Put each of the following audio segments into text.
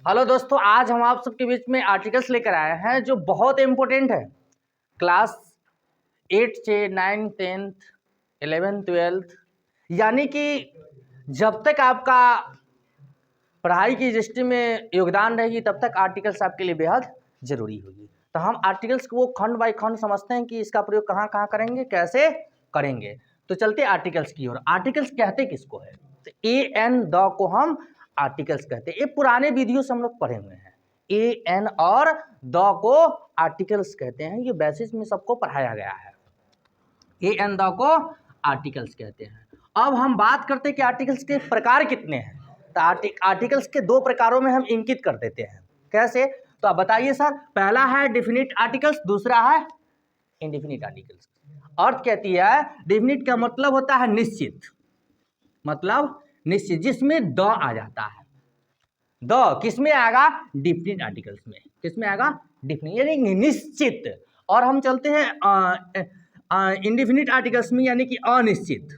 Hello दोस्तों, आज हम आप सबके बीच में आर्टिकल्स लेकर आए हैं जो बहुत इम्पोर्टेंट है। क्लास 8 से 9, 10th, 11th, 12th, यानी कि जब तक आपका पढ़ाई की दृष्टि में योगदान रहेगी तब तक आर्टिकल्स आपके लिए बेहद जरूरी होगी। तो हम आर्टिकल्स को खंड बाय खंड समझते हैं कि इसका प्रयोग कहाँ कहाँ करेंगे, कैसे करेंगे। तो चलते आर्टिकल्स की ओर। आर्टिकल्स कहते किसको है? तो ए एन द को हम आर्टिकल्स कहते हैं। ये पुराने वीडियो से हम लोग पढ़े हुए हैं। ए एन और द को आर्टिकल्स कहते हैं। ये बेसिस में सबको पढ़ाया गया है। ए एन द को आर्टिकल्स कहते हैं। अब हम बात करते हैं कि आर्टिकल्स के प्रकार कितने हैं। तो आर्टिकल्स के दो प्रकारों में हम इंकित कर देते हैं। कैसे? तो आप बताइए सर। पहला है डेफिनिट आर्टिकल्स, दूसरा है इंडेफिनिट आर्टिकल्स। अर्थ कहती है, डेफिनिट का मतलब होता है निश्चित, मतलब निश्चित, जिसमें द आ जाता है। द किसमें आएगा? डेफिनिट आर्टिकल्स में। किसमें आएगा? डेफिनिट, यानी निश्चित। और हम चलते हैं इंडेफिनिट आर्टिकल्स में, यानी कि अनिश्चित।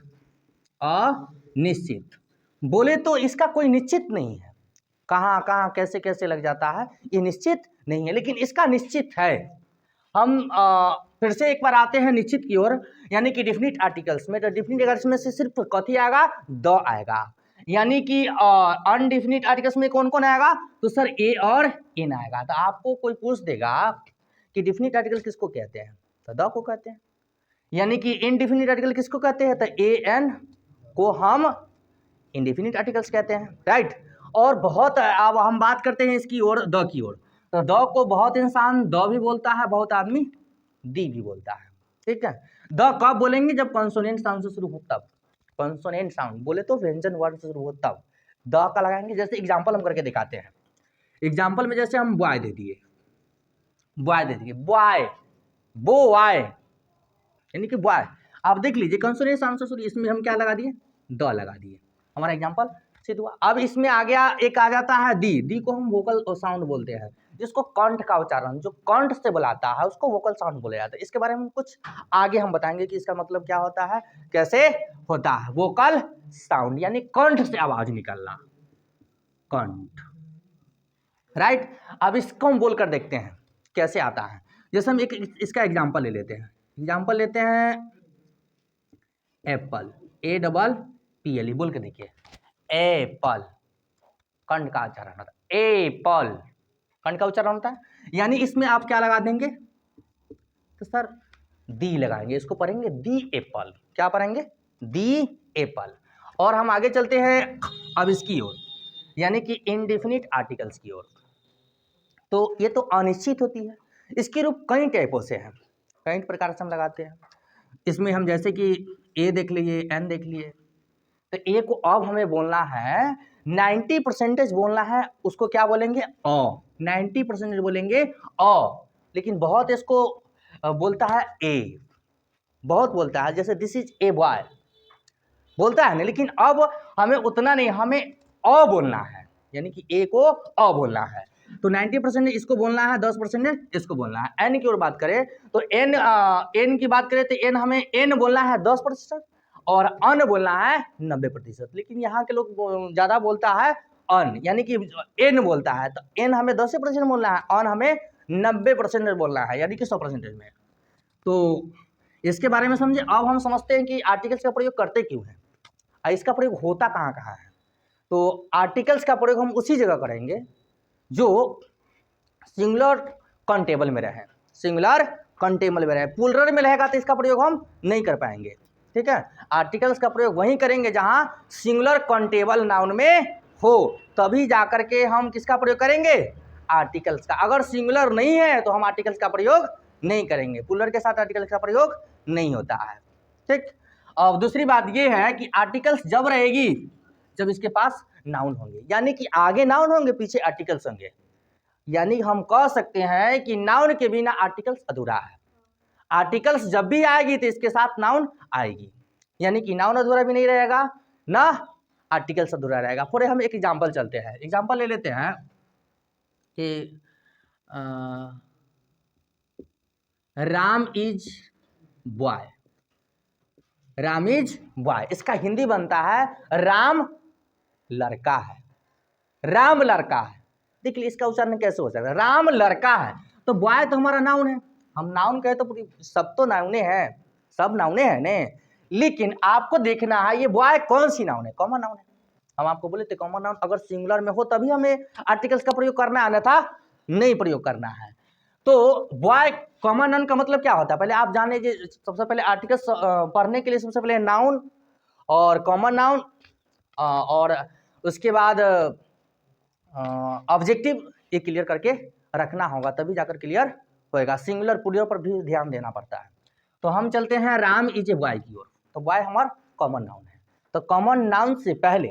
अनिश्चित बोले तो इसका कोई निश्चित नहीं है, कहाँ कहाँ कैसे कैसे लग जाता है, ये निश्चित नहीं है, लेकिन इसका निश्चित है। हम फिर से एक बार आते हैं निश्चित की ओर, यानी कि डेफिनिट आर्टिकल्स में। तो डेफिनिट आर्टिकल्स में से सिर्फ कथी आएगा? द आएगा। यानी कि अनडेफिनिट आर्टिकल्स में कौन कौन आएगा? तो सर ए और एन आएगा। तो आपको कोई पूछ देगा कि डेफिनिट आर्टिकल किसको कहते हैं, तो द को कहते हैं। यानी कि इनडेफिनिट आर्टिकल किसको कहते हैं? तो ए एन को हम इंडेफिनिट आर्टिकल्स कहते हैं, राइट। और बहुत, अब हम बात करते हैं इसकी ओर, द की ओर। तो द को बहुत इंसान द भी बोलता है, बहुत आदमी दी भी बोलता है, ठीक है। द कब बोलेंगे? जब कंसोनेंट साउंड से शुरू हो तब। कंसोनेंट साउंड बोले तो व्यंजन वर्ड से शुरू हो तब द का लगाएंगे। जैसे एग्जांपल हम करके दिखाते हैं। एग्जांपल में जैसे हम बॉय दे दिए, बॉय दे दिए, बॉय, बॉय, यानी कि बॉय। आप देख लीजिए कंसोनेंट साउंड से शुरू, इसमें हम क्या लगा दिए? द लगा दिए। हमारा एग्जांपल सिद्ध हुआ। अब इसमें आ गया, एक आ जाता है दी। दी को हम वोकल साउंड बोलते हैं, जिसको कंठ का उच्चारण, जो कंठ से बुलाता है उसको वोकल साउंड बोला जाता है। इसके बारे में कुछ आगे हम बताएंगे कि इसका मतलब क्या होता है, कैसे होता है। वोकल साउंड यानी कंठ से आवाज निकलना, कंठ, राइट। अब इसको हम बोल कर देखते हैं कैसे आता है। जैसे हम एक इसका एग्जाम्पल ले लेते हैं। एग्जाम्पल लेते हैं Apple, A double P L, बोल के देखिए, एप्पल, कंठ का उच्चारण होता है। एप्पल कंठ का उच्चारण होता है, यानी इसमें आप क्या लगा देंगे? तो सर दी लगाएंगे, इसको पढ़ेंगे दी एप्पल। क्या पढ़ेंगे? दी एप्पल। और हम आगे चलते हैं अब इसकी ओर, यानी कि इनडेफिनिट आर्टिकल्स की ओर। तो ये तो अनिश्चित होती है। इसके रूप कई टाइपों से हैं, कई प्रकार से हम लगाते हैं। इसमें हम जैसे कि ए देख लीजिए, एन देख लिए। तो ए को अब हमें बोलना है 90% बोलना है, उसको क्या बोलेंगे? अ। 90% बोलेंगे अ, लेकिन बहुत इसको बोलता है ए, बहुत बोलता है। जैसे दिस इज ए बॉय बोलता है ना, लेकिन अब हमें उतना नहीं, हमें अ बोलना है, यानी कि ए को अ बोलना है। तो 90% इसको बोलना है, 10% इसको बोलना है। एन की ओर बात करें तो एन की बात करें तो एन हमें एन बोलना है 10% और अन बोलना है 90%। लेकिन यहाँ के लोग ज्यादा बोलता है अन, यानी कि एन बोलता है। तो एन हमें 10% बोलना है, अन हमें 90% बोलना है, यानी कि 100% में। तो इसके बारे में समझे। अब हम समझते हैं कि आर्टिकल्स का प्रयोग करते क्यों है, इसका प्रयोग होता कहाँ कहाँ है। तो आर्टिकल्स का प्रयोग हम उसी जगह करेंगे जो सिंगुलर काउंटेबल में रहे, सिंगुलर काउंटेबल में रहे। प्लूरल में रहेगा तो इसका प्रयोग हम नहीं कर पाएंगे, ठीक है। आर्टिकल्स का प्रयोग वहीं करेंगे जहां सिंगुलर काउंटेबल नाउन में हो, तभी जाकर के हम किसका प्रयोग करेंगे? आर्टिकल्स का। अगर सिंगुलर नहीं है तो हम आर्टिकल्स का प्रयोग नहीं करेंगे, प्लूरल के साथ आर्टिकल्स का प्रयोग नहीं होता है, ठीक। अब दूसरी बात यह है कि आर्टिकल्स जब रहेगी जब इसके पास नाउन होंगे, यानी कि आगे नाउन होंगे पीछे आर्टिकल्स होंगे। यानी हम कह सकते हैं कि नाउन के बिना आर्टिकल्स अधूरा है। आर्टिकल्स जब भी आएगी तो इसके साथ नाउन आएगी, यानी कि नाउन अधूरा भी नहीं रहेगा, ना आर्टिकल्स अधूरा रहेगा। फिर हम एक एग्जांपल चलते हैं, एग्जांपल ले लेते हैं कि Ram is boy, Ram is boy, इसका हिंदी बनता है राम लड़का है, राम लड़का है। देखिए इसका उच्चारण कैसे हो सकता है, राम लड़का है, तो बॉय तो हमारा नाउन है, हम नाउन कहे तो पूरी सब तो नाउने हैं, सब नाउने हैं ने, लेकिन आपको देखना है ये बॉय कौन सी नाउन है, कॉमन नाउन है। हम आपको बोले थे कॉमन नाउन अगर सिंगुलर में हो तभी हमें आर्टिकल्स का प्रयोग करना है, अन्यथा नहीं प्रयोग करना है। तो बॉय कॉमन नाउन का मतलब क्या होता है, पहले आप जान लीजिए। सबसे पहले आर्टिकल्स पढ़ने के लिए सबसे पहले नाउन और कॉमन नाउन और उसके बाद ऑब्जेक्टिव ये क्लियर करके रखना होगा, तभी जाकर क्लियर होएगा। सिंगुलर प्लूरल पर भी ध्यान देना पड़ता है। तो हम चलते हैं राम इज ए बॉय की ओर। तो बॉय हमारा कॉमन नाउन है, तो कॉमन नाउन से पहले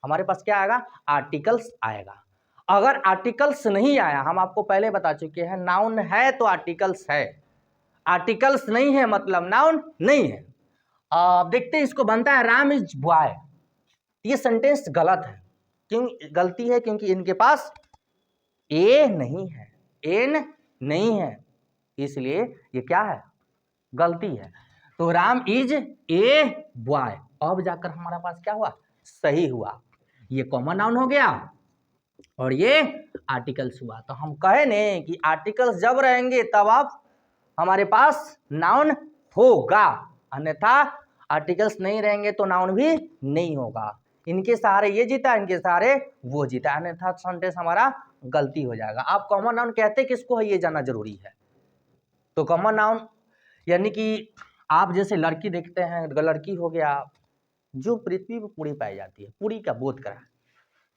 हमारे पास क्या आएगा, आर्टिकल्स आएगा। अगर आर्टिकल्स नहीं आया, हम आपको पहले बता चुके हैं नाउन है तो आर्टिकल्स है, आर्टिकल्स नहीं है मतलब नाउन नहीं है। देखते हैं इसको बनता है राम इज बॉय। ये सेंटेंस गलत है, क्यों गलती है, क्योंकि इनके पास ए नहीं है, एन नहीं है, इसलिए ये क्या है, गलती है। तो राम इज ए बॉय, अब जाकर हमारा पास क्या हुआ, सही हुआ। ये कॉमन नाउन हो गया और ये आर्टिकल्स हुआ। तो हम कहे ने कि आर्टिकल्स जब रहेंगे तब आप हमारे पास नाउन होगा, अन्यथा आर्टिकल्स नहीं रहेंगे तो नाउन भी नहीं होगा। इनके सहारे ये जीता, इनके सहारे वो जीता, अन्यथा सेंटेंस हमारा गलती हो जाएगा। आप कॉमन नाउन कहते किसको है ये जानना जरूरी है। तो कॉमन नाउन यानी कि आप जैसे लड़की देखते हैं, लड़की हो गया जो पृथ्वी पर पूरी पाई जाती है, पूरी का बोध कराए,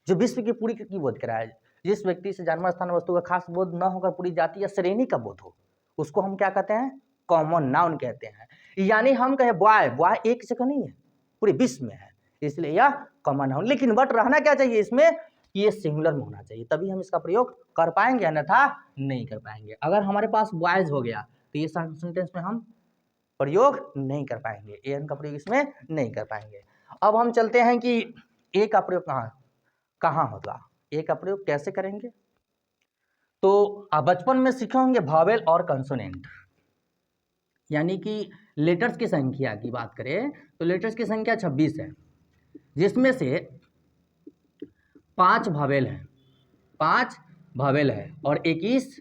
जो विश्व की पूरी की बोध कराए, जिस व्यक्ति से जानवर स्थान वस्तु का खास बोध न होकर पूरी जाति या श्रेणी का बोध हो, उसको हम क्या कहते हैं, कॉमन नाउन कहते हैं। यानी हम कहे बॉय, बॉय एक जगह नहीं है, पूरे विश्व में है, इसलिए यह कॉमन नाउन। लेकिन बट रहना क्या चाहिए इसमें, ये सिंगुलर में होना चाहिए, तभी हम इसका प्रयोग कर पाएंगे, अन्यथा नहीं कर पाएंगे। अगर हमारे पास बॉयज हो गया तो ये सेंटेंस में हम प्रयोग नहीं कर पाएंगे, एन का प्रयोग इसमें नहीं कर पाएंगे। अब हम चलते हैं कि ए का प्रयोग कहाँ होगा, ए का प्रयोग कैसे करेंगे। तो आप बचपन में सीखे होंगे वॉवेल और कंसोनेंट, यानी कि लेटर्स की संख्या की बात करें तो लेटर्स की संख्या 26 है, जिसमें से 5 वॉवेल है, 5 वॉवेल है और 21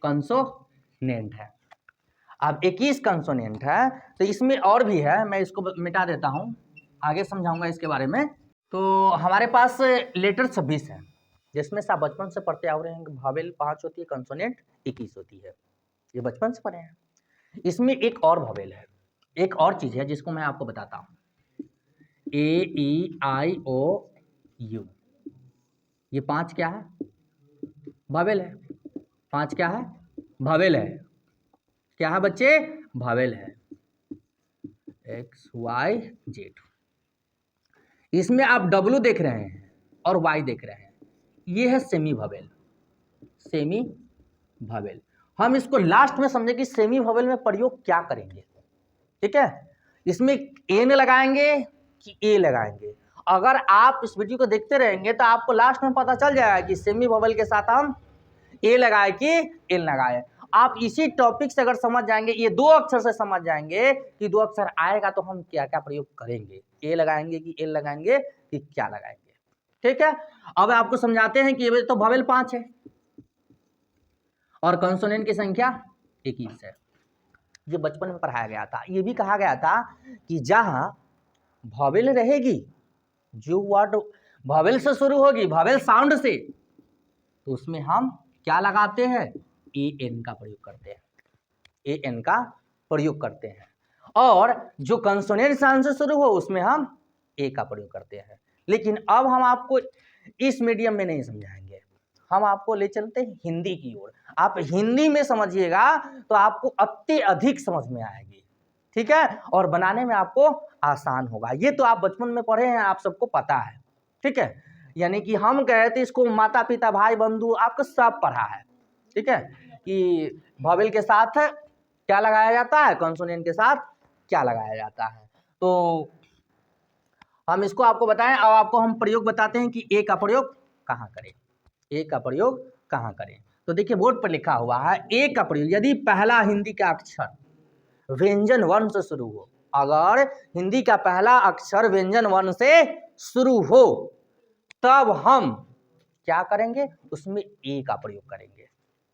कंसोनेंट है। अब 21 कंसोनेंट है तो इसमें और भी है, मैं इसको मिटा देता हूँ, आगे समझाऊंगा इसके बारे में। तो हमारे पास लेटर 26 है, जिसमें से आप बचपन से पढ़ते आ रहे हैं, वॉवेल 5 होती है, कंसोनेंट 21 होती है, ये बचपन से पढ़े हैं। इसमें एक और वॉवेल है, एक और चीज़ है जिसको मैं आपको बताता हूँ, ए ई आई ओ यू, ये 5 क्या है, वॉवेल है। 5 क्या है, वॉवेल है। क्या है बच्चे, वॉवेल है, एक्स वाई जेड। इसमें आप डब्लू देख रहे हैं और वाई देख रहे हैं, ये है सेमी वॉवेल, सेमी वॉवेल। हम इसको लास्ट में समझे कि सेमी वॉवेल में प्रयोग क्या करेंगे, ठीक है। इसमें एन लगाएंगे कि ए लगाएंगे। अगर आप इस वीडियो को देखते रहेंगे तो आपको लास्ट में पता चल जाएगा कि सेमी वॉवेल के साथ हम ए लगाए कि एन लगाए। आप इसी टॉपिक से अगर समझ जाएंगे, ये 2 अक्षर से समझ जाएंगे कि 2 अक्षर आएगा तो हम क्या क्या प्रयोग करेंगे, ए लगाएंगे कि एल लगाएंगे कि क्या लगाएंगे, ठीक है। अब आपको समझाते हैं कि ये तो वॉवेल 5 है और कंसोनेंट की संख्या 21 है। ये बचपन में पढ़ाया गया था। ये भी कहा गया था कि जहां वॉवेल रहेगी, जो वर्ड वॉवेल से शुरू होगी, वॉवेल साउंड से, तो उसमें हम क्या लगाते हैं, ए एन का प्रयोग करते हैं, ए एन का प्रयोग करते हैं। और जो कंसोनेंट साउंड से शुरू हो उसमें हम ए का प्रयोग करते हैं। लेकिन अब हम आपको इस मीडियम में नहीं समझाएंगे, हम आपको ले चलते हैं हिंदी की ओर। आप हिंदी में समझिएगा तो आपको अत्यधिक समझ में आएगी, ठीक है, और बनाने में आपको आसान होगा। ये तो आप बचपन में पढ़े हैं, आप सबको पता है, ठीक है। यानी कि हम कहे थे इसको माता पिता भाई बंधु आपको सब पढ़ा है, ठीक है, कि वॉवेल के साथ क्या लगाया जाता है, कंसोनेंट के साथ क्या लगाया जाता है। तो हम इसको आपको बताएं। अब आपको हम प्रयोग बताते हैं कि ए का प्रयोग कहाँ करें, ए का प्रयोग कहाँ करें। तो देखिए बोर्ड पर लिखा हुआ है, ए का प्रयोग यदि पहला हिंदी का अक्षर व्यंजन वर्ण से शुरू हो, अगर हिंदी का पहला अक्षर व्यंजन वर्ण से शुरू हो तब हम क्या करेंगे, उसमें ए का प्रयोग करेंगे।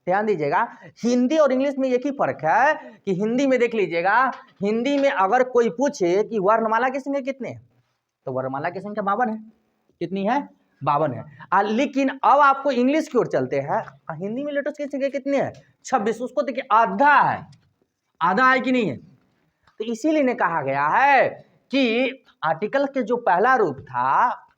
ध्यान दीजिएगा, हिंदी और इंग्लिश में एक ही फर्क है कि हिंदी में देख लीजिएगा, हिंदी में अगर कोई पूछे कि वर्णमाला की संख्या कितने हैं, तो वर्णमाला की संख्या 52 है। कितनी है? 52 है। लेकिन अब आपको इंग्लिश की ओर चलते हैं, हिंदी में लेटर्स की संख्या कितनी है? 26। उसको देखिए आधा है, आधा है कि नहीं है? तो इसीलिए ने कहा गया है कि आर्टिकल के जो पहला रूप था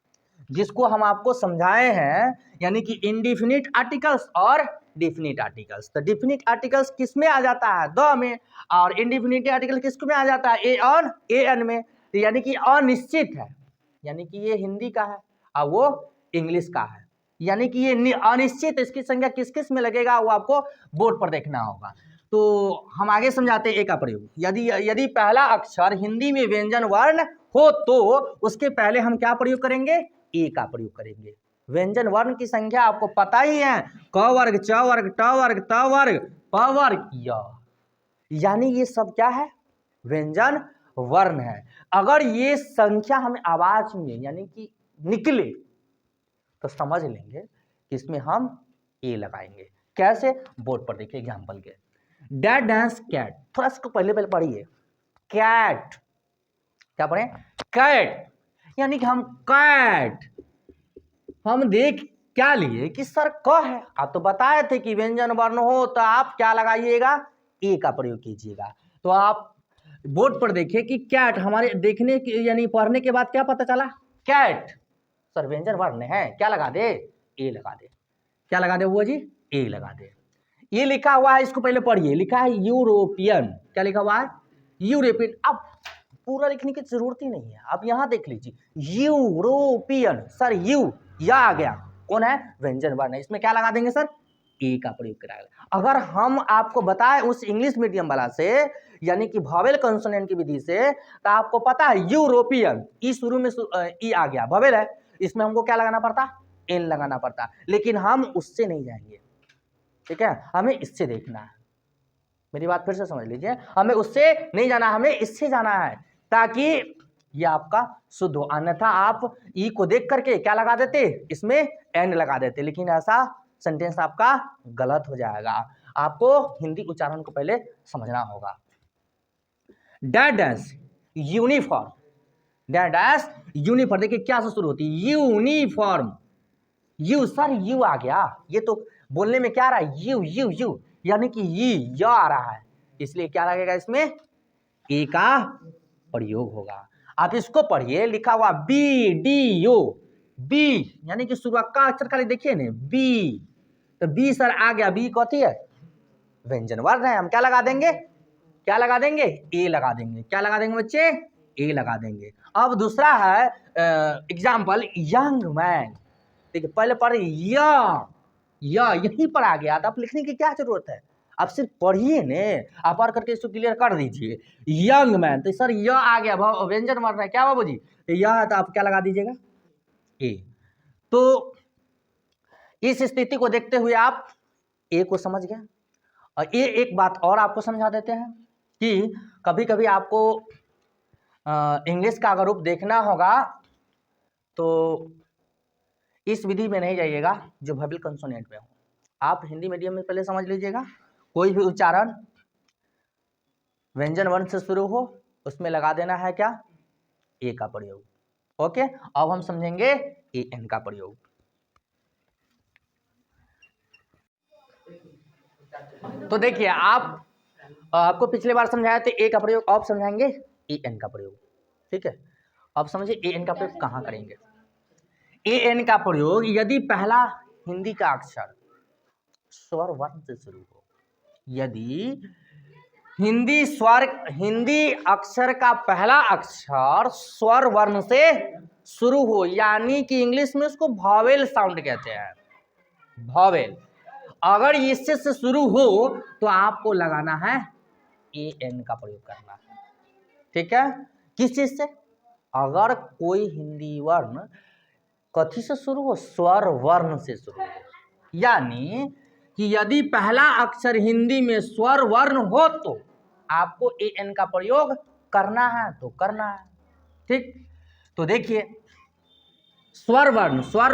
जिसको हम आपको समझाए हैं, यानी कि इंडिफिनिट आर्टिकल्स और डिफिनिट आर्टिकल्स। तो डिफिनिट आर्टिकल्स किस में आ जाता है? द में। और इंडिफिनिट आर्टिकल किस में आ जाता है? ए और ए एन में। तो यानी कि अनिश्चित है, यानी कि ये हिंदी का है और वो इंग्लिश का है, यानी कि ये अनिश्चित, इसकी संख्या किस किस में लगेगा वो आपको बोर्ड पर देखना होगा। तो हम आगे समझाते हैं ए का प्रयोग। यदि पहला अक्षर हिंदी में व्यंजन वर्ण हो तो उसके पहले हम क्या प्रयोग करेंगे? ए का प्रयोग करेंगे। व्यंजन वर्ण की संख्या आपको पता ही है, क वर्ग, च वर्ग, ट वर्ग, त वर्ग, प वर्ग, य, यानी ये सब क्या है? व्यंजन वर्ण है। अगर ये संख्या हमें आवाज में यानी कि निकले तो समझ लेंगे कि इसमें हम ए लगाएंगे। कैसे? बोर्ड पर देखिए एग्जांपल के। डैड डांस कैट, थोड़ा इसको पहले पढ़िए। कैट, क्या पढ़े? कैट, यानी कि हम कैट, हम देख क्या लिए कि सर क है, आप तो बताए थे कि व्यंजन वर्ण हो तो आप क्या लगाइएगा? ए का प्रयोग कीजिएगा। तो आप बोर्ड पर देखिए कि कैट हमारे देखने की यानी पढ़ने के बाद क्या पता चला? कैट सर व्यंजन वर्ण है, क्या लगा दे? ए लगा दे। क्या लगा दे वो जी? ए लगा दे। ये लिखा हुआ है, इसको पहले पढ़िए, लिखा है यूरोपियन। क्या लिखा हुआ है? यूरोपियन। अब पूरा लिखने की जरूरत ही नहीं है, आप यहां देख लीजिए यूरोपियन। सर यू, या आ गया, कौन है? व्यंजन वर्ण है, इसमें क्या लगा देंगे सर? ए का प्रयोग कराएगा। अगर हम आपको बताएं उस इंग्लिश मीडियम वाला से, यानी कि वॉवेल कंसोनेंट की विधि से, तो आपको पता है यूरोपियन, ई शुरू में ई आ गया, वॉवेल है, इसमें हमको क्या लगाना पड़ता? एन लगाना पड़ता। लेकिन हम उससे नहीं जाएंगे, ठीक है, हमें इससे देखना है। मेरी बात फिर से समझ लीजिए, हमें उससे नहीं जाना, हमें इससे जाना है, ताकि ये आपका शुद्ध हो। अन्यथा आप ई को देख करके क्या लगा देते? इसमें एन लगा देते, लेकिन ऐसा सेंटेंस आपका गलत हो जाएगा। आपको हिंदी उच्चारण को पहले समझना होगा। Dad dash uniform, dad dash uniform, देखिए क्या से शुरू होती है? यूनिफॉर्म। यू, सर यू आ गया, ये तो बोलने में क्या आ रहा है? यू यू यू, यानी कि ये आ रहा है, इसलिए क्या लगेगा? इसमें ए का प्रयोग होगा। आप इसको पढ़िए, लिखा हुआ बी डी यू, बी यानी कि शुरुआत का अक्षर खाली देखिए ना, बी, तो बी सर आ गया, बी कौन है? व्यंजन वर्ण है, हम क्या लगा देंगे? क्या लगा देंगे? ए लगा देंगे। क्या लगा देंगे बच्चे? ए लगा देंगे। अब दूसरा है एग्जाम्पल, यंग मैन। देखिए पहले पढ़ यहीं पर आ गया, तो आप लिखने की क्या जरूरत है? आप सिर्फ पढ़िए ने, आप पढ़ करके इसको क्लियर कर दीजिए। यंग मैन, तो सर यह आ गया, व्यंजन वर्ण है, क्या बाबू जी? तो यह है, तो आप क्या लगा दीजिएगा? ए। तो इस स्थिति को देखते हुए आप ए को समझ गए। और ये एक बात और आपको समझा देते हैं कि कभी कभी आपको इंग्लिश का अगर रूप देखना होगा तो इस विधि में नहीं जाइएगा जो वोवेल कंसोनेंट में हो। आप हिंदी मीडियम में पहले समझ लीजिएगा, कोई भी उच्चारण व्यंजन वर्ण से शुरू हो उसमें लगा देना है क्या? ए का प्रयोग। ओके, अब हम समझेंगे ए एन का प्रयोग। तो देखिए आपको पिछले बार समझाया था ए का प्रयोग, अब समझाएंगे ए एन का प्रयोग, ठीक है। अब समझिए ए एन का प्रयोग कहाँ करेंगे। ए एन का प्रयोग यदि पहला हिंदी का अक्षर स्वर वर्ण से शुरू हो, यदि हिंदी अक्षर का पहला अक्षर स्वर वर्ण से शुरू हो, यानी कि इंग्लिश में उसको वॉवेल साउंड कहते हैं, वॉवेल, अगर इससे से शुरू हो तो आपको लगाना है ए एन का प्रयोग करना है, ठीक है। किस चीज से? अगर कोई हिंदी वर्ण कथी से शुरू हो? स्वर वर्ण से शुरू हो, यानी कि यदि पहला अक्षर हिंदी में स्वर वर्ण हो तो आपको ए एन का प्रयोग करना है, तो करना है, ठीक। तो देखिए स्वर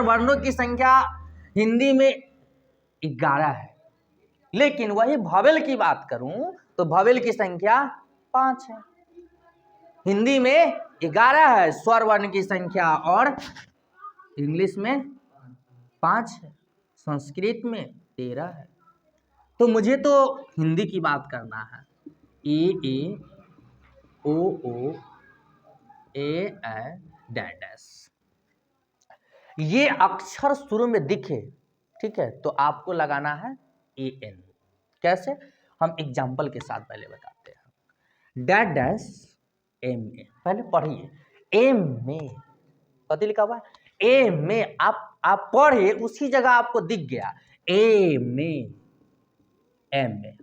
वर्णों की संख्या हिंदी में 11 है, लेकिन वही भवेल की बात करूं तो भवेल की संख्या 5 है। हिंदी में 11 है स्वर वर्ण की संख्या और इंग्लिश में 5 है, संस्कृत में 13 है। तो मुझे तो हिंदी की बात करना है। ए ओ ओ ए डैश, ये अक्षर शुरू में दिखे, ठीक है, तो आपको लगाना है AN। कैसे, हम एग्जाम्पल के साथ पहले बताते हैं। डैश MA, पहले पढ़िए एम में, कथी लिखा हुआ है ए में, आप पढ़े उसी जगह आपको दिख गया ए में एम में।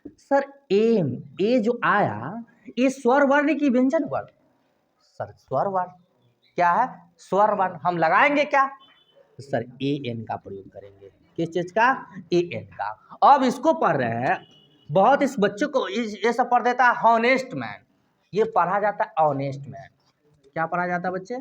सर एम, ए जो आया ये स्वर वर्ण की व्यंजन वर्ण, सर स्वर वर्ण क्या है, स्वर वर्ण, हम लगाएंगे क्या, सर AN का प्रयोग करेंगे। किस चीज का, AN का। अब इसको पढ़ रहे हैं, बहुत इस बच्चों को ये सब पढ़ देता है हॉनेस्ट मैन, ये पढ़ा जाता है ऑनेस्ट मैन। क्या पढ़ा जाता है बच्चे,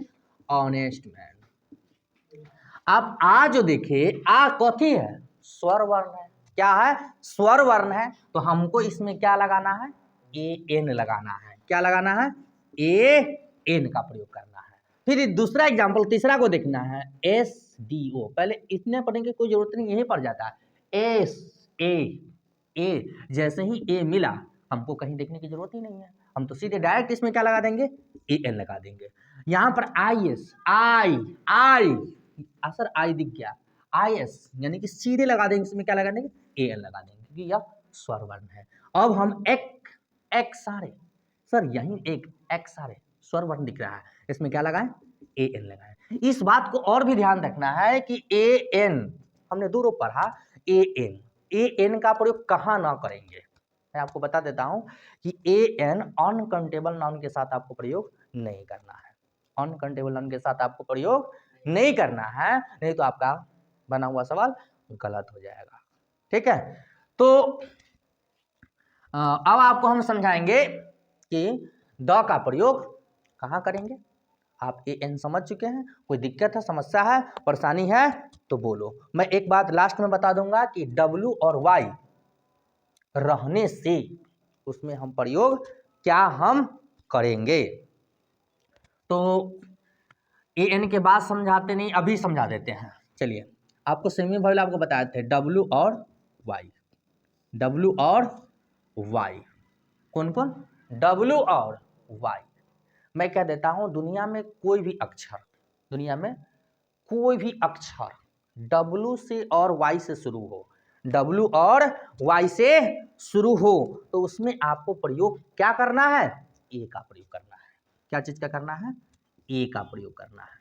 ऑनेस्ट मैन। अब आ जो देखे, आ कथी है, स्वर वर्ण है। क्या है, स्वर वर्ण है, तो हमको इसमें क्या लगाना है, AN लगाना है। क्या लगाना है, AN का प्रयोग करना है। फिर दूसरा एग्जाम्पल, तीसरा को देखना है SDO, पहले इतने पढ़ने की कोई जरूरत नहीं, यही पढ़ जाता है A, जैसे ही A मिला हमको कहीं देखने की जरूरत ही नहीं है, हम तो सीधे डायरेक्ट इसमें क्या लगा देंगे, AN लगा देंगे। यहाँ पर IS, आई सर आई दिख गया, IS यानी कि सीधे लगा देंगे, इसमें क्या लगा देंगे, AN लगा देंगे, क्योंकि यह स्वर वर्ण है। अब हम एक सारे, सर यही एक सारे स्वर वर्ण दिख रहा है, इसमें क्या लगाएं, AN लगाएं। इस बात को और भी ध्यान रखना है कि AN, हमने दूर पढ़ा, AN का प्रयोग कहाँ ना करेंगे, मैं आपको बता देता हूं कि AN अनकाउंटेबल नाउन के साथ आपको प्रयोग नहीं करना है, अनकाउंटेबल नाउन के साथ आपको प्रयोग नहीं करना है, नहीं तो आपका बना हुआ सवाल गलत हो जाएगा। ठीक है, तो अब आपको हम समझाएंगे कि द का प्रयोग कहाँ करेंगे। आप AN समझ चुके हैं, कोई दिक्कत है, समस्या है, परेशानी है तो बोलो। मैं एक बात लास्ट में बता दूंगा कि W और Y रहने से उसमें हम प्रयोग क्या हम करेंगे। तो AN के बाद समझाते नहीं, अभी समझा देते हैं। चलिए, आपको सेमी वॉवेल आपको बताए थे W और Y, W और Y, कौन कौन, W और Y। मैं कह देता हूं, दुनिया में कोई भी अक्षर, दुनिया में कोई भी अक्षर W से और Y से शुरू हो, W और Y से शुरू हो, तो उसमें आपको प्रयोग क्या करना है, A का प्रयोग करना है। क्या चीज का करना है, A का प्रयोग करना है,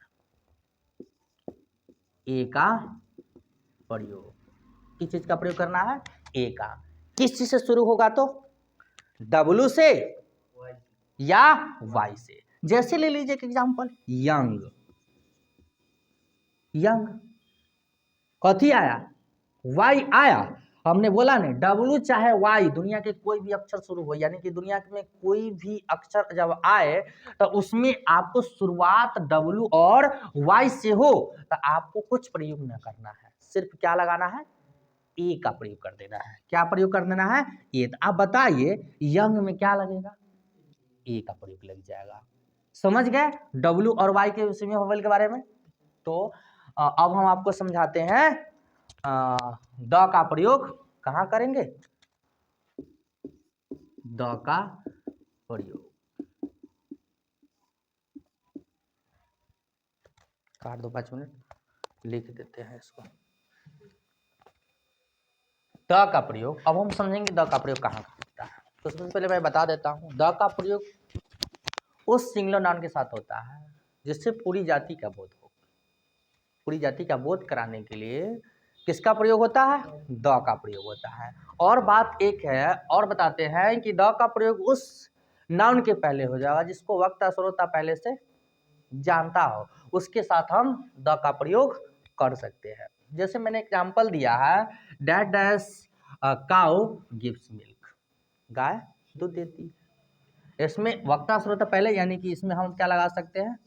A का प्रयोग, किस चीज का प्रयोग करना है, A का। किस चीज से शुरू होगा, तो W से या Y से। जैसे ले लीजिए एक एग्जांपल, यंग, यंग कथी आया, Y आया, हमने बोला नहीं W चाहे Y, दुनिया के कोई भी अक्षर शुरू हो, यानी कि दुनिया में कोई भी अक्षर जब आए तो उसमें आपको शुरुआत W और Y से हो, तो आपको कुछ प्रयोग न करना है, सिर्फ क्या लगाना है, A का प्रयोग कर देना है। क्या प्रयोग कर देना है, ये। तो आप बताइए यंग में क्या लगेगा, A का प्रयोग लग जाएगा। समझ गए W और Y के सेमी वोवेल के बारे में। तो अब हम आपको समझाते हैं द का प्रयोग कहाँ करेंगे, द का प्रयोग, काट दो 5 मिनट, लिख देते हैं इसको। द का प्रयोग, अब हम समझेंगे द का प्रयोग कहाँ होता है। तो सबसे पहले मैं बता देता हूँ, द का प्रयोग उस सिंगुलर नाउन के साथ होता है जिससे पूरी जाति का बोध हो। पूरी जाति का बोध कराने के लिए किसका प्रयोग होता है, द का प्रयोग होता है। और बात एक है और बताते हैं कि द का प्रयोग उस नाउन के पहले हो जाएगा जिसको वक्ता श्रोता पहले से जानता हो, उसके साथ हम द का प्रयोग कर सकते हैं। जैसे मैंने एग्जाम्पल दिया है, that dash cow gives milk, गाय दूध देती है। इसमें वक्ता श्रोता पहले, यानी कि इसमें हम क्या लगा सकते हैं,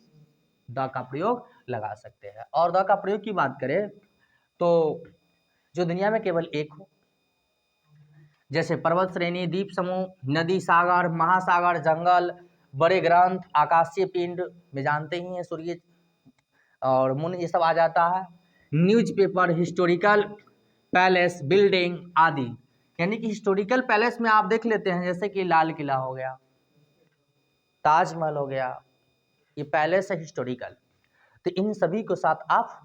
द का प्रयोग लगा सकते हैं। और द का प्रयोग की बात करें तो जो दुनिया में केवल एक हो, जैसे पर्वत श्रेणी, द्वीप समूह, नदी, सागर, महासागर, जंगल, बड़े ग्रंथ, आकाशीय पिंड में जानते ही हैं सूर्य और मून, ये सब आ जाता है। न्यूज़पेपर, हिस्टोरिकल पैलेस, बिल्डिंग आदि, यानी कि हिस्टोरिकल पैलेस में आप देख लेते हैं जैसे कि लाल किला हो गया, ताजमहल हो गया, ये पैलेस है हिस्टोरिकल। तो इन सभी को साथ आप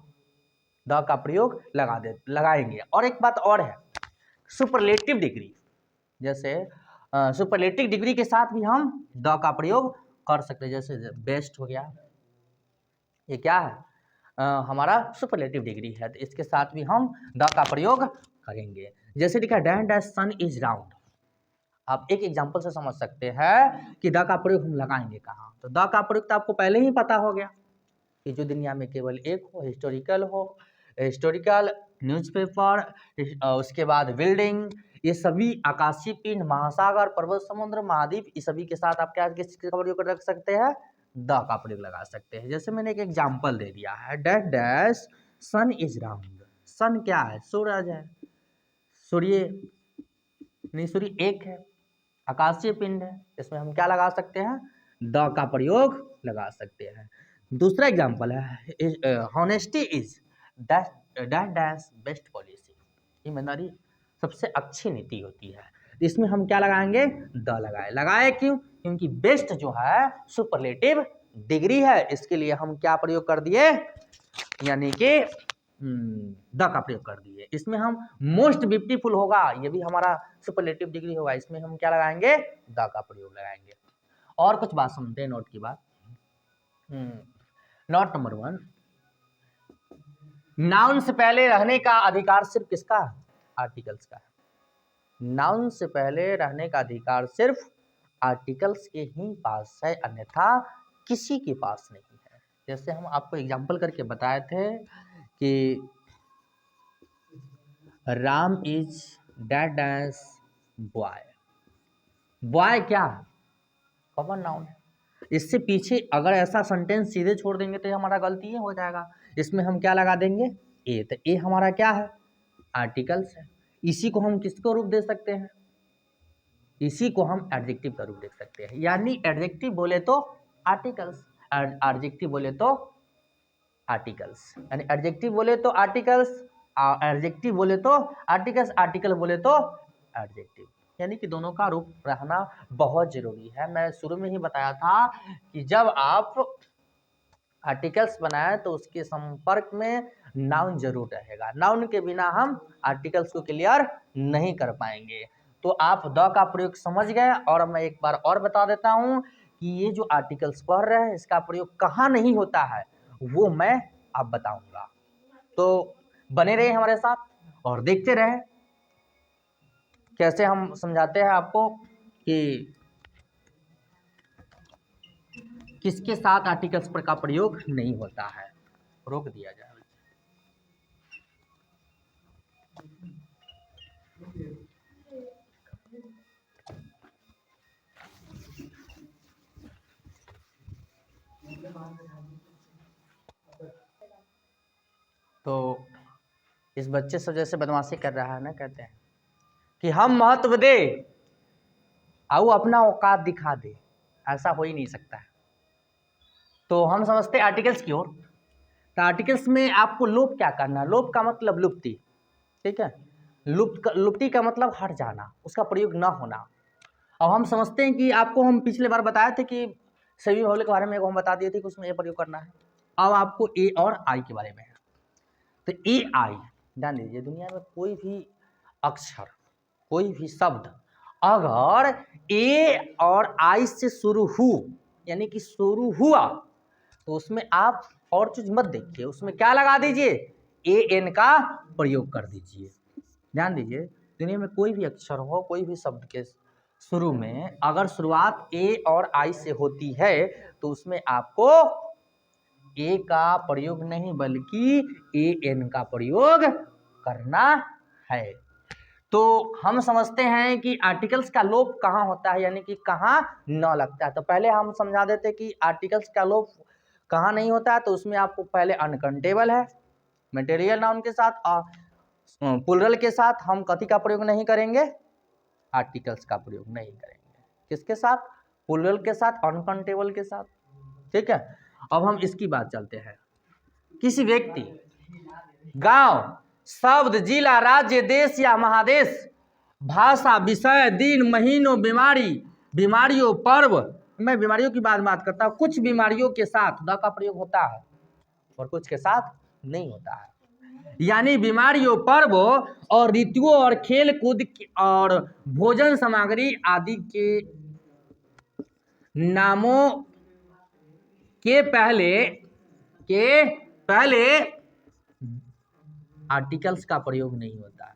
द का प्रयोग लगाएंगे। और एक बात और है, सुपरलेटिव डिग्री, जैसे सुपरलेटिव डिग्री के साथ भी हम द का प्रयोग कर सकते हैं। जैसे बेस्ट हो गया, ये क्या है, हमारा सुपरलेटिव डिग्री है, तो इसके साथ भी हम द का प्रयोग करेंगे। जैसे लिखा Dan dash sun is round, आप एक एग्जांपल से समझ सकते हैं कि द का प्रयोग हम लगाएंगे कहाँ। तो द का प्रयोग तो आपको पहले ही पता हो गया कि जो दुनिया में केवल एक हो, हिस्टोरिकल हो, हिस्टोरिकल, न्यूज़पेपर, उसके बाद बिल्डिंग, ये सभी आकाशीय पिंड, महासागर, पर्वत, समुद्र, महाद्वीप, इस सभी के साथ आप क्या किसका प्रयोग कर रख सकते हैं, द का प्रयोग लगा सकते हैं। जैसे मैंने एक एग्जांपल दे दिया है, dash dash sun is round. Sun क्या है, सूरज है, सूर्य नहीं, सूर्य एक है, आकाशीय पिंड है, इसमें हम क्या लगा सकते हैं, द का प्रयोग लगा सकते हैं। दूसरा एग्जांपल है, honesty is dash dash best policy, ईमानदारी सबसे अच्छी नीति होती है। इसमें हम क्या लगाएंगे, द लगाए क्यों, क्योंकि बेस्ट जो है सुपरलेटिव डिग्री है, इसके लिए हम क्या प्रयोग कर दिए, यानी कि द का प्रयोग कर दिए। इसमें हम मोस्ट ब्यूटीफुल होगा, ये भी हमारा सुपरलेटिव डिग्री होगा, इसमें हम क्या लगाएंगे, द का प्रयोग लगाएंगे। और कुछ बात सुनते हैं नोट की बात। नोट नंबर 1, नाउन से पहले रहने का अधिकार सिर्फ किसका, आर्टिकल्स का है। नाउन से पहले रहने का अधिकार सिर्फ आर्टिकल्स के ही पास है, अन्यथा किसी के पास नहीं है। जैसे हम आपको एग्जांपल करके बताए थे कि Ram is dad dash boy, boy क्या है, कॉमन नाउन है। इससे पीछे अगर ऐसा सेंटेंस सीधे छोड़ देंगे तो हमारा गलती हो जाएगा। इसमें हम क्या लगा देंगे, ए, तो ए हमारा क्या है, आर्टिकल्स है। इसी को हम किसको रूप दे सकते हैं, इसी को हम एडजेक्टिव का रूप दे सकते हैं। यानी एडजेक्टिव बोले तो आर्टिकल्स, एडजेक्टिव बोले तो आर्टिकल्स, यानी एडजेक्टिव बोले तो आर्टिकल्स, एडजेक्टिव बोले तो आर्टिकल्स, आर्टिकल बोले तो एडजेक्टिव, यानी कि दोनों का रूप रहना बहुत जरूरी है। मैं शुरू में ही बताया था कि जब आप आर्टिकल्स बनाए तो उसके संपर्क में नाउन जरूर रहेगा, नाउन के बिना हम आर्टिकल्स को क्लियर नहीं कर पाएंगे। तो आप द का प्रयोग समझ गए, और मैं एक बार और बता देता हूं कि ये जो आर्टिकल्स पढ़ रहे हैं इसका प्रयोग कहाँ नहीं होता है वो मैं अब बताऊंगा। तो बने रहे हमारे साथ और देखते रहे कैसे हम समझाते हैं आपको कि किसके साथ आर्टिकल्स पर का प्रयोग नहीं होता है। रोक दिया जाए। तो इस बच्चे से जैसे बदमाशी कर रहा है ना, कहते हैं कि हम महत्व दे आओ अपना औकात दिखा दे, ऐसा हो ही नहीं सकता है। तो हम समझते हैं आर्टिकल्स की ओर। तो आर्टिकल्स में आपको लोप क्या करना, लोप का मतलब लुप्ति, ठीक है, लुप्ति का मतलब हट जाना, उसका प्रयोग न होना। अब हम समझते हैं कि आपको हम पिछले बार बताए थे कि सभी बाहुल्य के बारे में हम बता दिए थे कि उसमें ए प्रयोग करना है। अब आपको ए और आई के बारे में है। तो ए आई ध्यान दीजिए, दुनिया में कोई भी अक्षर, कोई भी शब्द अगर ए और आई से शुरू हो, यानी कि शुरू हुआ, तो उसमें आप और चीज मत देखिए, उसमें क्या लगा दीजिए, ए एन का प्रयोग कर दीजिए। ध्यान दीजिए, दुनिया में कोई भी अक्षर हो, कोई भी शब्द के शुरू में अगर शुरुआत ए और आई से होती है तो उसमें आपको ए का प्रयोग नहीं बल्कि ए एन का प्रयोग करना है। तो हम समझते हैं कि आर्टिकल्स का लोप कहाँ होता है, यानी कि कहाँ न लगता है। तो पहले हम समझा देते कि आर्टिकल्स का लोप कहाँ नहीं होता है। तो उसमें आपको पहले अनकाउंटेबल है, मटेरियल नाउन के साथ प्लूरल के साथ हम कथी का प्रयोग नहीं करेंगे, आर्टिकल्स का प्रयोग नहीं करेंगे। किसके साथ, प्लूरल के साथ, अनकाउंटेबल के साथ, ठीक है। अब हम इसकी बात चलते हैं। किसी व्यक्ति, गांव, शब्द, जिला, राज्य, देश या महादेश, भाषा, विषय, दिन, महीनों, बीमारी, बीमारियों, पर्व, मैं बीमारियों की बात करता हूँ, कुछ बीमारियों के साथ द का प्रयोग होता है और कुछ के साथ नहीं होता है। यानी बीमारियों, पर्व और ऋतुओं और खेल कूद और भोजन सामग्री आदि के नामों के पहले आर्टिकल्स का प्रयोग नहीं होता है,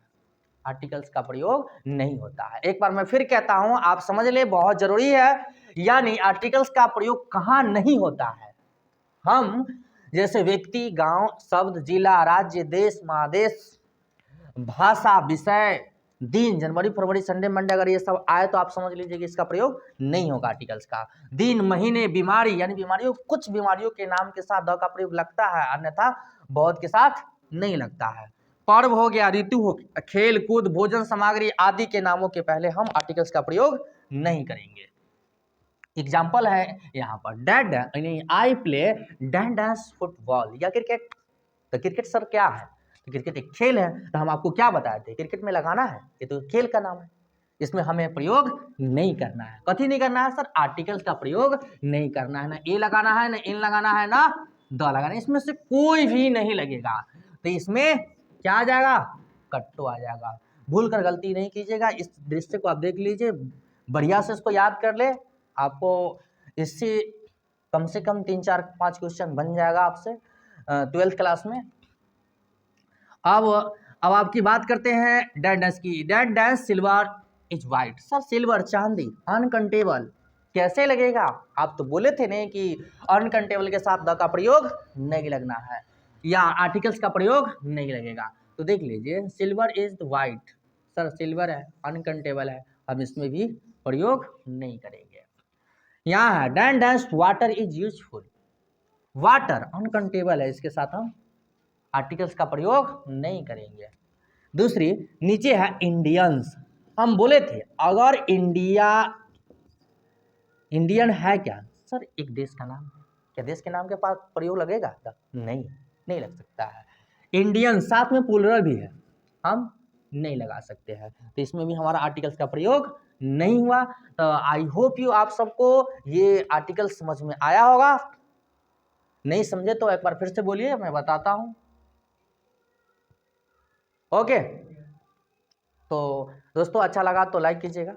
आर्टिकल्स का प्रयोग नहीं होता है। एक बार मैं फिर कहता हूं, आप समझ ले, बहुत जरूरी है। यानी आर्टिकल्स का प्रयोग कहां नहीं होता है, हम जैसे व्यक्ति, गांव, शब्द, जिला, राज्य, देश, महादेश, भाषा, विषय, दिन, जनवरी, फरवरी, संडे, मंडे, अगर ये सब आए तो आप समझ लीजिए कि इसका प्रयोग नहीं होगा आर्टिकल्स का। दिन, महीने, बीमारी, यानी बीमारियों, कुछ बीमारियों के नाम के साथ द का प्रयोग लगता है, अन्यथा बहुत के साथ नहीं लगता है। पर्व हो गया, ऋतु हो गया, खेल कूद, भोजन सामग्री आदि के नामों के पहले हम आर्टिकल्स का प्रयोग नहीं करेंगे। एग्जाम्पल है यहाँ पर, डैड यानी आई प्ले डैंस फुटबॉल या क्रिकेट। तो क्रिकेट सर क्या है, तो क्रिकेट एक खेल है। तो हम आपको क्या बताए थे, क्रिकेट में लगाना है, ये तो खेल का नाम है, इसमें हमें प्रयोग नहीं करना है। कथी नहीं करना है सर, आर्टिकल्स का प्रयोग नहीं करना है, ना ए लगाना है, ना इन लगाना है, ना द लगाना है, इसमें से कोई भी नहीं लगेगा। तो इसमें क्या आ जाएगा, कट्टो आ जाएगा। भूल कर गलती नहीं कीजिएगा, इस दृश्य को आप देख लीजिए, बढ़िया से इसको याद कर ले, आपको इससे कम से कम 3, 4, 5 क्वेश्चन बन जाएगा आपसे 12th क्लास में। अब आपकी बात करते हैं डेड डैश की। Dead dash silver is white. Sir silver चांदी अनकंटेबल कैसे लगेगा, आप तो बोले थे नहीं कि अनकंटेबल के साथ द का प्रयोग नहीं लगना है या आर्टिकल्स का प्रयोग नहीं लगेगा। तो देख लीजिए, silver is white, sir silver है, अनकंटेबल है, हम इसमें भी प्रयोग नहीं करेंगे। यहाँ है Dan dash water is useful, water uncountable है, इसके साथ हम आर्टिकल्स का प्रयोग नहीं करेंगे। दूसरी नीचे है इंडियंस, हम बोले थे अगर इंडियन है क्या, सर एक देश का नाम, क्या देश के नाम के पास प्रयोग लगेगा, नहीं लग सकता है। इंडियन साथ में प्लूरल भी है, हम नहीं लगा सकते हैं, तो इसमें भी हमारा आर्टिकल्स का प्रयोग नहीं हुआ। तो आई होप यू आप सबको ये आर्टिकल समझ में आया होगा। नहीं समझे तो एक बार फिर से बोलिए, मैं बताता हूं। ओके, तो दोस्तों अच्छा लगा तो लाइक कीजिएगा।